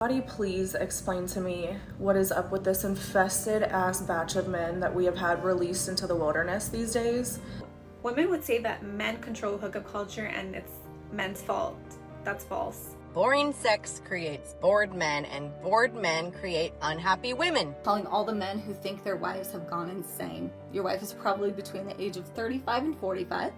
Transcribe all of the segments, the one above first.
Somebody please explain to me what is up with this infested ass batch of men that we have had released into the wilderness these days. Women would say that men control hookup culture and it's men's fault. That's false. Boring sex creates bored men, and bored men create unhappy women. Calling all the men who think their wives have gone insane. Your wife is probably between the age of 35 and 45.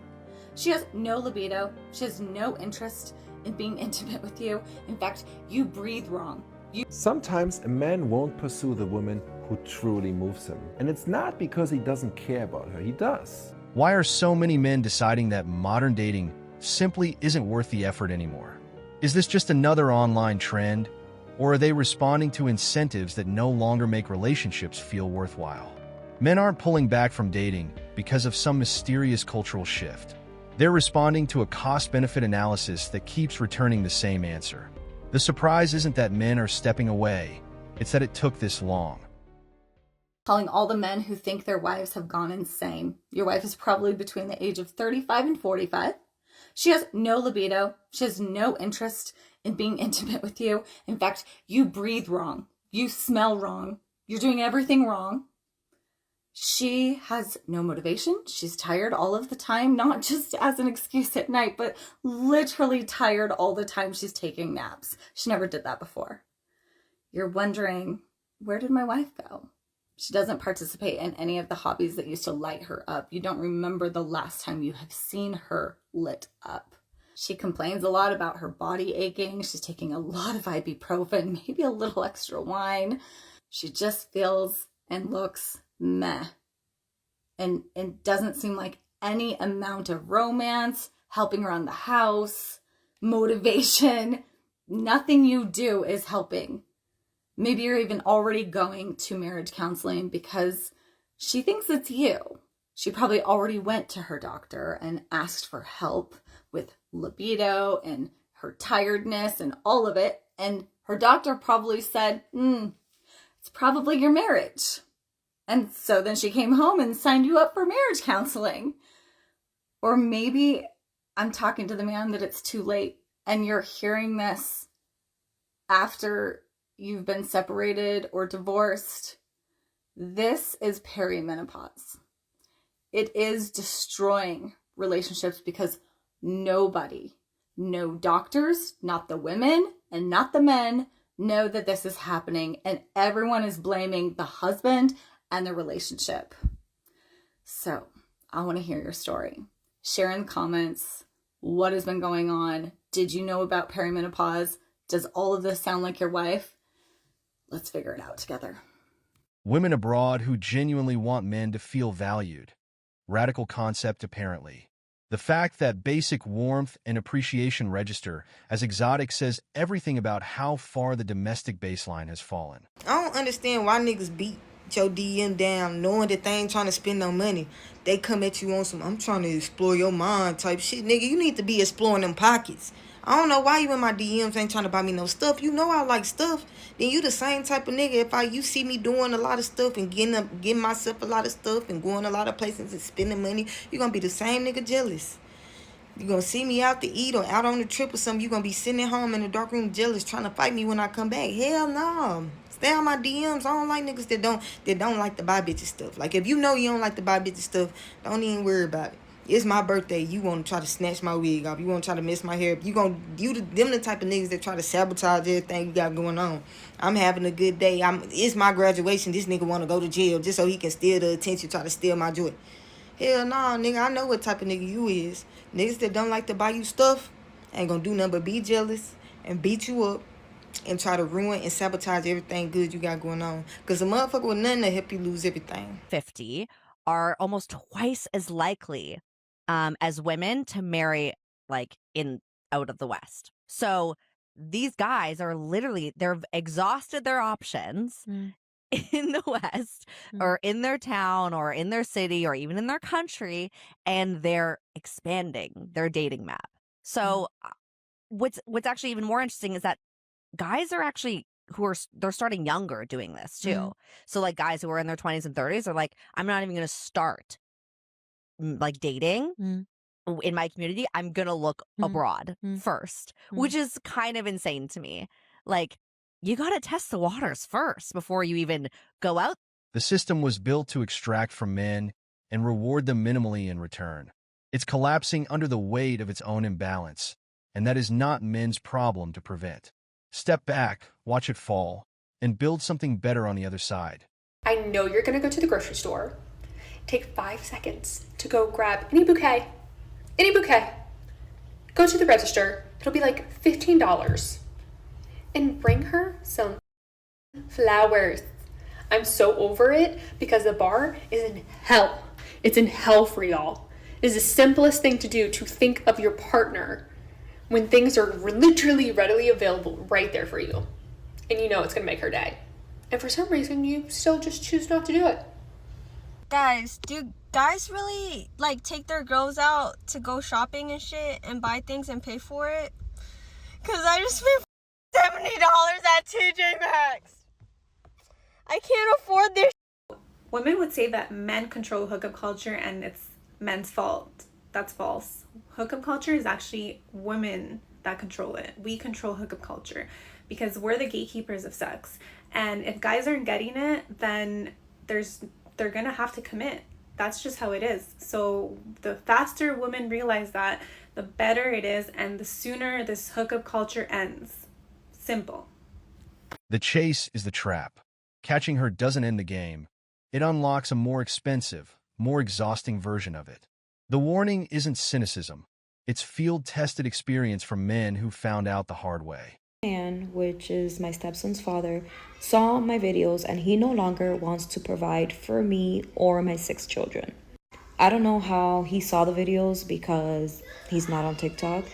She has no libido. She has no interest in being intimate with you. In fact, you breathe wrong. Sometimes a man won't pursue the woman who truly moves him. And it's not because he doesn't care about her, he does. Why are so many men deciding that modern dating simply isn't worth the effort anymore? Is this just another online trend, or are they responding to incentives that no longer make relationships feel worthwhile? Men aren't pulling back from dating because of some mysterious cultural shift. They're responding to a cost-benefit analysis that keeps returning the same answer. The surprise isn't that men are stepping away, it's that it took this long. Calling all the men who think their wives have gone insane. Your wife is probably between the age of 35 and 45. She has no libido. She has no interest in being intimate with you. In fact, you breathe wrong. You smell wrong. You're doing everything wrong. She has no motivation. She's tired all of the time, not just as an excuse at night, but literally tired all the time she's taking naps. She never did that before. You're wondering, where did my wife go? She doesn't participate in any of the hobbies that used to light her up. You don't remember the last time you have seen her lit up. She complains a lot about her body aching. She's taking a lot of ibuprofen, maybe a little extra wine. She just feels and looks meh. And doesn't seem like any amount of romance, helping around the house, motivation, nothing you do is helping. Maybe you're even already going to marriage counseling because she thinks it's you. She probably already went to her doctor and asked for help with libido and her tiredness and all of it. And her doctor probably said, it's probably your marriage. And so then she came home and signed you up for marriage counseling. Or maybe I'm talking to the man that it's too late and you're hearing this after you've been separated or divorced. This is perimenopause. It is destroying relationships because nobody, no doctors, not the women and not the men, know that this is happening, and everyone is blaming the husband and the relationship. So I want to hear your story. Share in the comments what has been going on. Did you know about perimenopause? Does all of this sound like your wife? Let's figure it out together. Women abroad who genuinely want men to feel valued. Radical concept, apparently. The fact that basic warmth and appreciation register as exotic says everything about how far the domestic baseline has fallen. I don't understand why niggas beat your DM down knowing that they ain't trying to spend no money. They come at you on some, I'm trying to explore your mind type shit. Nigga, you need to be exploring them pockets. I don't know why you in my DMs ain't trying to buy me no stuff. You know I like stuff. Then you the same type of nigga. If you see me doing a lot of stuff and getting myself a lot of stuff and going a lot of places and spending money, you gonna be the same nigga jealous. You gonna see me out to eat or out on the trip or something, you gonna be sitting at home in the dark room jealous trying to fight me when I come back. Hell no. Stay on my DMs. I don't like niggas that don't like to buy bitches stuff. Like if you know you don't like to buy bitches stuff, don't even worry about it. It's my birthday. You want to try to snatch my wig off. You want to try to mess my hair up. Them the type of niggas that try to sabotage everything you got going on. I'm having a good day. It's my graduation. This nigga want to go to jail just so he can steal the attention, try to steal my joy. Hell nah, nigga. I know what type of nigga you is. Niggas that don't like to buy you stuff ain't gonna do nothing but be jealous and beat you up and try to ruin and sabotage everything good you got going on. Because a motherfucker with nothing to help you lose everything. 50 are almost twice as likely as women to marry out of the West. So these guys are they've exhausted their options in the West or in their town or in their city or even in their country, and they're expanding their dating map. So what's actually even more interesting is that guys are actually they're starting younger doing this too. So like guys who are in their 20s and 30s are like, I'm not even going to start like dating in my community. I'm going to look abroad first, which is kind of insane to me. Like, you got to test the waters first before you even go out. The system was built to extract from men and reward them minimally in return. It's collapsing under the weight of its own imbalance, and that is not men's problem to prevent. Step back, watch it fall, and build something better on the other side. I know you're gonna go to the grocery store, take 5 seconds to go grab any bouquet, go to the register, it'll be like $15, and bring her some flowers. I'm so over it because the bar is in hell. It's in hell for y'all. It is the simplest thing to do to think of your partner when things are literally readily available right there for you. And you know it's gonna make her day. And for some reason, you still just choose not to do it. Guys, do guys really like take their girls out to go shopping and shit and buy things and pay for it? Cause I just spent $70 at TJ Maxx. I can't afford this. Women would say that men control hookup culture and it's men's fault. That's false. Hookup culture is actually women that control it. We control hookup culture because we're the gatekeepers of sex. And if guys aren't getting it, then they're gonna have to commit. That's just how it is. So the faster women realize that, the better it is, and the sooner this hookup culture ends. Simple. The chase is the trap. Catching her doesn't end the game. It unlocks a more expensive, more exhausting version of it. The warning isn't cynicism. It's field-tested experience from men who found out the hard way. Man, which is my stepson's father, saw my videos and he no longer wants to provide for me or my 6 children. I don't know how he saw the videos because he's not on TikTok.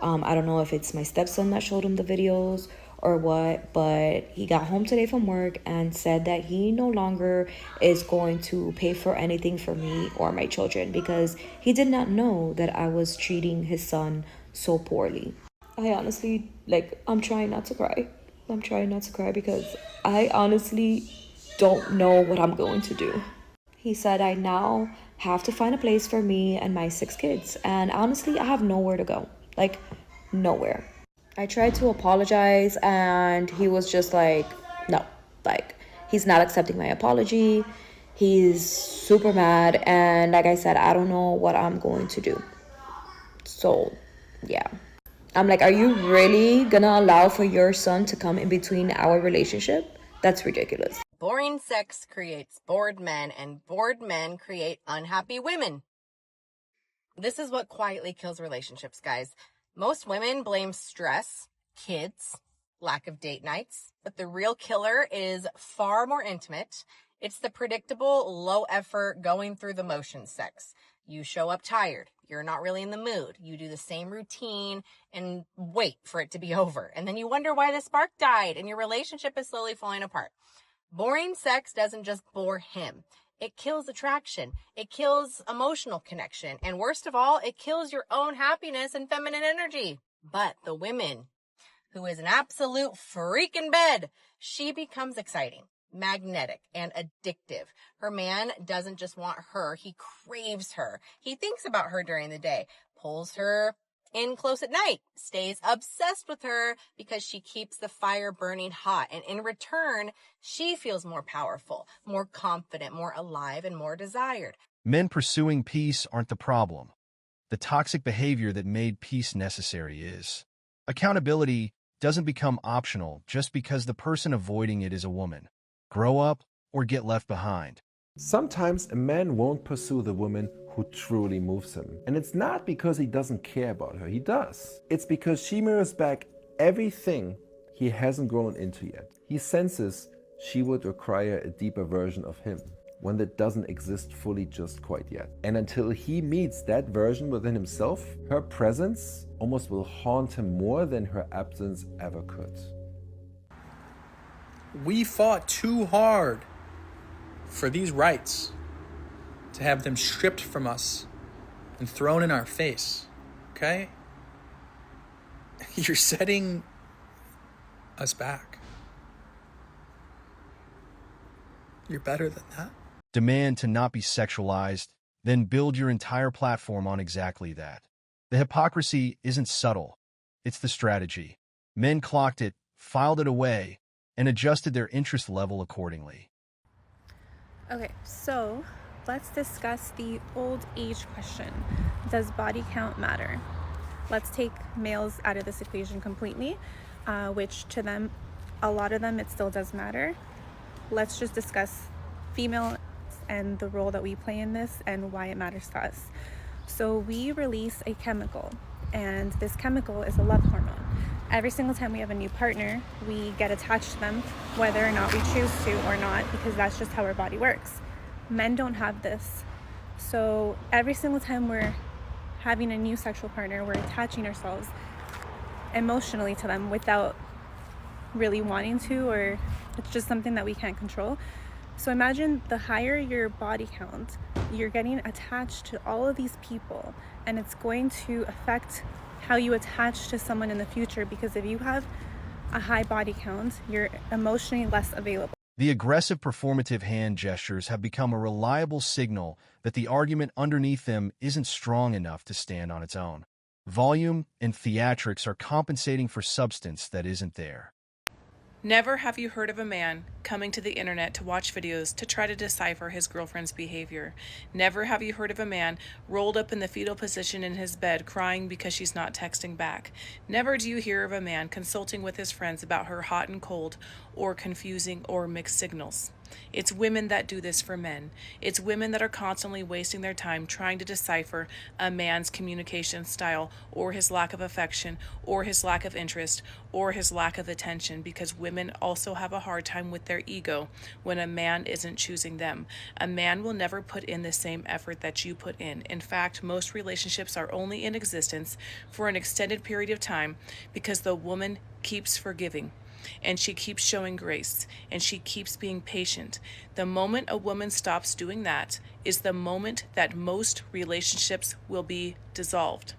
I don't know if it's my stepson that showed him the videos or what, but he got home today from work and said that he no longer is going to pay for anything for me or my children because he did not know that I was treating his son so poorly. I honestly, I'm trying not to cry. I'm trying not to cry because I honestly don't know what I'm going to do. He said I now have to find a place for me and my 6 kids. And honestly, I have nowhere to go. Nowhere. I tried to apologize and he was just no. He's not accepting my apology. He's super mad. And like I said, I don't know what I'm going to do. So, yeah. I'm like, are you really gonna allow for your son to come in between our relationship? That's ridiculous. Boring sex creates bored men, and bored men create unhappy women. This is what quietly kills relationships, guys. Most women blame stress, kids, lack of date nights, but the real killer is far more intimate. It's the predictable, low-effort, going through the motions sex. You show up tired. You're not really in the mood. You do the same routine and wait for it to be over. And then you wonder why the spark died and your relationship is slowly falling apart. Boring sex doesn't just bore him. It kills attraction. It kills emotional connection. And worst of all, it kills your own happiness and feminine energy. But the woman who is an absolute freak in bed, she becomes exciting, magnetic, and addictive. Her man doesn't just want her, he craves her. He thinks about her during the day, pulls her in close at night, stays obsessed with her because she keeps the fire burning hot. And in return, she feels more powerful, more confident, more alive, and more desired. Men pursuing peace aren't the problem. The toxic behavior that made peace necessary is. Accountability doesn't become optional just because the person avoiding it is a woman. Grow up or get left behind. Sometimes a man won't pursue the woman who truly moves him. And it's not because he doesn't care about her, he does. It's because she mirrors back everything he hasn't grown into yet. He senses she would require a deeper version of him, one that doesn't exist fully just quite yet. And until he meets that version within himself, her presence almost will haunt him more than her absence ever could. We fought too hard for these rights, to have them stripped from us and thrown in our face, okay? You're setting us back. You're better than that. Demand to not be sexualized, then build your entire platform on exactly that. The hypocrisy isn't subtle. It's the strategy. Men clocked it, filed it away, and adjusted their interest level accordingly. Okay, so let's discuss the old age question. Does body count matter? Let's take males out of this equation completely, which to them, a lot of them, it still does matter. Let's just discuss female and the role that we play in this and why it matters to us. So we release a chemical, and this chemical is a love hormone. Every single time we have a new partner, we get attached to them, whether or not we choose to or not, because that's just how our body works. Men don't have this. So every single time we're having a new sexual partner, we're attaching ourselves emotionally to them without really wanting to, or it's just something that we can't control. So imagine the higher your body count, you're getting attached to all of these people, and it's going to affect how you attach to someone in the future, because if you have a high body count, you're emotionally less available. The aggressive performative hand gestures have become a reliable signal that the argument underneath them isn't strong enough to stand on its own. Volume and theatrics are compensating for substance that isn't there. Never have you heard of a man coming to the internet to watch videos to try to decipher his girlfriend's behavior. Never have you heard of a man rolled up in the fetal position in his bed crying because she's not texting back. Never do you hear of a man consulting with his friends about her hot and cold or confusing or mixed signals. It's women that do this for men. It's women that are constantly wasting their time trying to decipher a man's communication style or his lack of affection or his lack of interest or his lack of attention, because women also have a hard time with their ego when a man isn't choosing them. A man will never put in the same effort that you put in. In fact, most relationships are only in existence for an extended period of time because the woman keeps forgiving. And she keeps showing grace, and she keeps being patient. The moment a woman stops doing that is the moment that most relationships will be dissolved.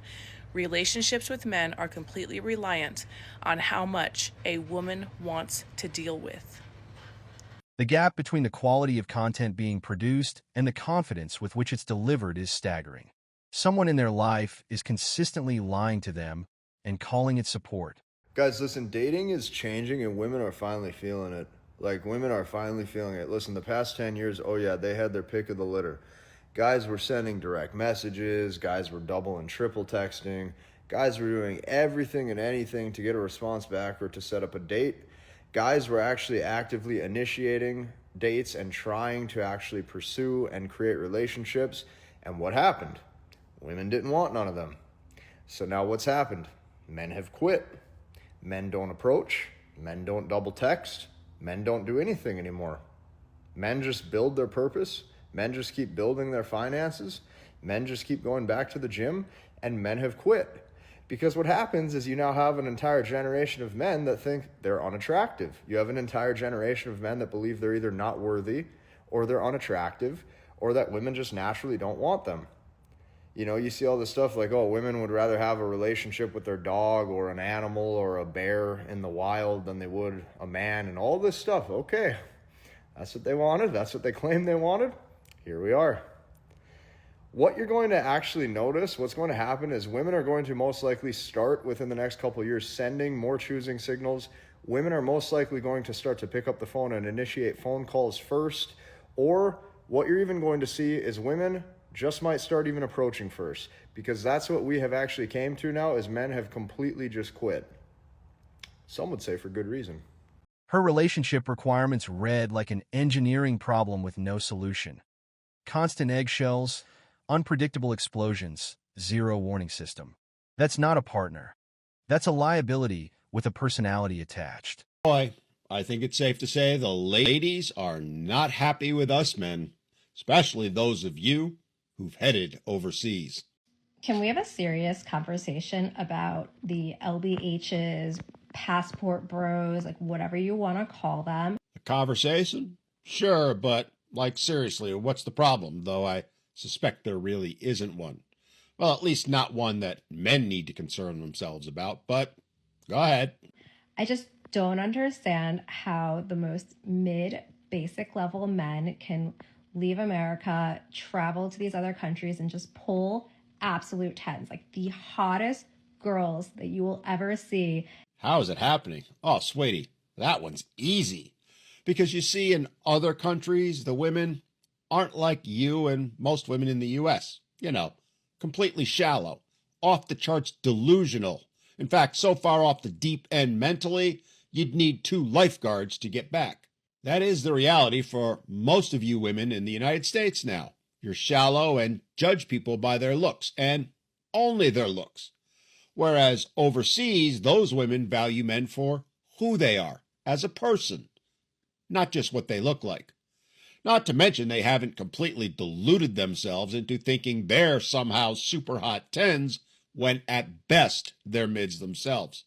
Relationships with men are completely reliant on how much a woman wants to deal with. The gap between the quality of content being produced and the confidence with which it's delivered is staggering. Someone in their life is consistently lying to them and calling it support. Guys, listen, dating is changing and women are finally feeling it. Women are finally feeling it. Listen, the past 10 years, oh yeah, they had their pick of the litter. Guys were sending direct messages, guys were double and triple texting, guys were doing everything and anything to get a response back or to set up a date. Guys were actually actively initiating dates and trying to actually pursue and create relationships. And what happened? Women didn't want none of them. So now what's happened? Men have quit. Men don't approach, men don't double text, men don't do anything anymore. Men just build their purpose, men just keep building their finances, men just keep going back to the gym, and men have quit. Because what happens is you now have an entire generation of men that think they're unattractive. You have an entire generation of men that believe they're either not worthy, or they're unattractive, or that women just naturally don't want them. You know, you see all this stuff like, oh, women would rather have a relationship with their dog or an animal or a bear in the wild than they would a man, and all this stuff. Okay, that's what they wanted. That's what they claimed they wanted. Here we are. What you're going to actually notice, what's going to happen is women are going to most likely start within the next couple of years sending more choosing signals. Women are most likely going to start to pick up the phone and initiate phone calls first. Or what you're even going to see is women just might start even approaching first, because that's what we have actually came to now, is men have completely just quit. Some would say for good reason. Her relationship requirements read like an engineering problem with no solution. Constant eggshells, unpredictable explosions, zero warning system. That's not a partner. That's a liability with a personality attached. Boy, I think it's safe to say the ladies are not happy with us men, especially those of you who've headed overseas. Can we have a serious conversation about the LBHs, passport bros, like whatever you want to call them? A conversation? Sure, but seriously, what's the problem? Though I suspect there really isn't one. Well, at least not one that men need to concern themselves about, but go ahead. I just don't understand how the most mid-basic level men can leave America, travel to these other countries, and just pull absolute tens, like the hottest girls that you will ever see. How is it happening? Oh, sweetie, That one's easy. Because you see, in other countries, the women aren't like you and most women in the U.S. You know, completely shallow, off the charts delusional. In fact, so far off the deep end mentally, you'd need 2 lifeguards to get back. That is the reality for most of you women in the United States now. You're shallow and judge people by their looks, and only their looks. Whereas overseas, those women value men for who they are as a person, not just what they look like. Not to mention they haven't completely deluded themselves into thinking they're somehow super hot 10s when at best they're mids themselves.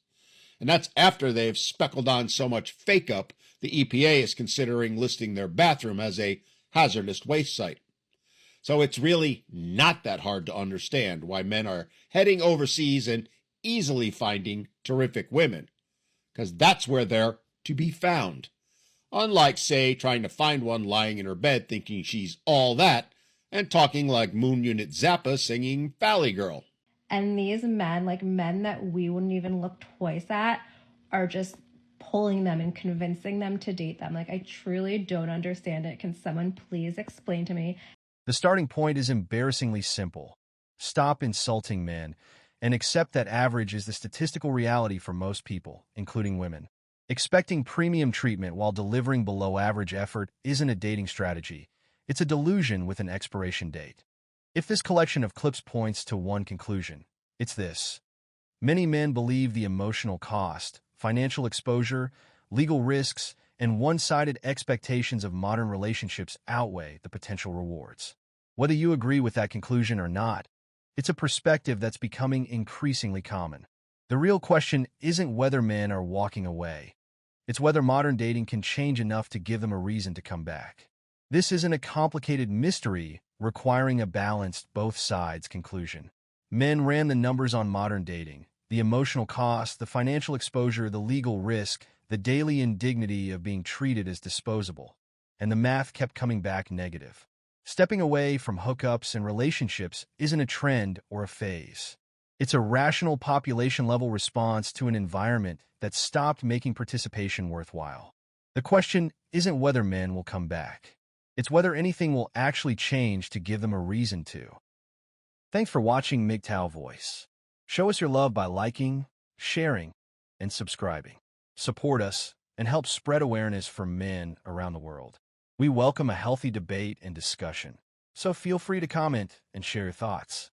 And that's after they've speckled on so much fake up the EPA is considering listing their bathroom as a hazardous waste site. So it's really not that hard to understand why men are heading overseas and easily finding terrific women, because that's where they're to be found. Unlike, say, trying to find one lying in her bed thinking she's all that and talking like Moon Unit Zappa singing Valley Girl. And these men, like men that we wouldn't even look twice at, are just pulling them and convincing them to date them. Like, I truly don't understand it. Can someone please explain to me? The starting point is embarrassingly simple. Stop insulting men and accept that average is the statistical reality for most people, including women. Expecting premium treatment while delivering below average effort isn't a dating strategy. It's a delusion with an expiration date. If this collection of clips points to one conclusion, it's this. Many men believe the emotional cost, financial exposure, legal risks, and one-sided expectations of modern relationships outweigh the potential rewards. Whether you agree with that conclusion or not, it's a perspective that's becoming increasingly common. The real question isn't whether men are walking away. It's whether modern dating can change enough to give them a reason to come back. This isn't a complicated mystery requiring a balanced both sides conclusion. Men ran the numbers on modern dating, the emotional cost, the financial exposure, the legal risk, the daily indignity of being treated as disposable, and the math kept coming back negative. Stepping away from hookups and relationships isn't a trend or a phase. It's a rational population-level response to an environment that stopped making participation worthwhile. The question isn't whether men will come back. It's whether anything will actually change to give them a reason to. Thanks for watching MGTOW Voice. Show us your love by liking, sharing, and subscribing. Support us and help spread awareness for men around the world. We welcome a healthy debate and discussion, so feel free to comment and share your thoughts.